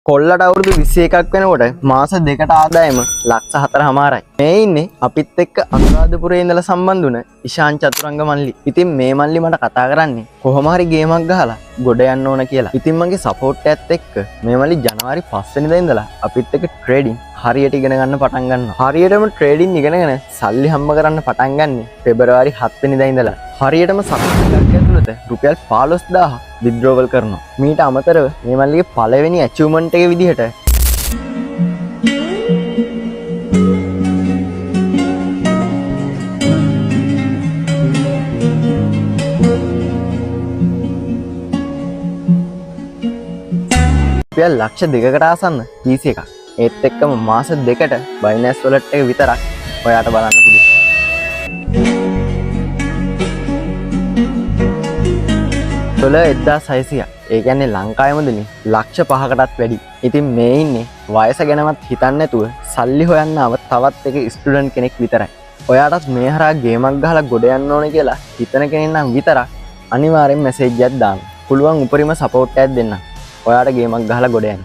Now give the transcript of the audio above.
කොල්ලට අවුරුදු 21ක් වෙනකොට මාස දෙකට ආදායම ලක්ෂ 4.5යි. මේ ඉන්නේ අපිත් එක්ක අනුරාධපුරේ ඉඳලා සම්බන්ධ වුණ ඉෂාන් චතුරංග මල්ලි. ඉතින් මේ මල්ලි මට කතා කරන්නේ කොහොම හරි ගේමක් ගහලා ගොඩ යන්න ඕන කියලා. ඉතින් මගේ සපෝට් එකත් එක්ක මේ මල්ලි ජනවාරි 5 වෙනිදා ඉඳලා අපිත් එක්ක ට්‍රේඩින් හරියට ඉගෙන ගන්න පටන් ගන්නවා. හරියටම ට්‍රේඩින් ඉගෙනගෙන සල්ලි හම්බ කරන්න පටන් ගන්නේ පෙබරවාරි 7 වෙනිදා ඉඳලා. හරියටම සතියක් ඇතුළත රුපියල් 15000 විත්ඩ්‍රෝවල් කරනවා. මීට අමතරව මේ මල්ලිගේ පළවෙනි ඇචීව්මන්ට් එක විදිහට රුපියල් ලක්ෂ 2කට ආසන්න PC එකක්. ඒත් එක්කම මාස 2කට බයිනෑන්ස් වොලට් එක විතරක් ඔයාට බලන්න පුළුවන්. $1600. ඒ කියන්නේ ලංකාවේ මුදලින් ලක්ෂ 5කටත් වැඩි. ඉතින් මේ ඉන්නේ වයස ගැනවත් හිතන්නේ නැතුව සල්ලි හොයන්න ආව තවත් එක ස්ටුඩන්ට් කෙනෙක් විතරයි. ඔයාටත් මේ හරහා ගේමක් ගහලා ගොඩ යන්න ඕනේ කියලා හිතන කෙනෙක් නම් විතරක් අනිවාර්යෙන් මැසේජ් එකක් දාන්න. පුළුවන් උපරිම සපෝට් එකක් දෙන්න. ඔයාට ගේමක් ගහලා ගොඩ යන්න.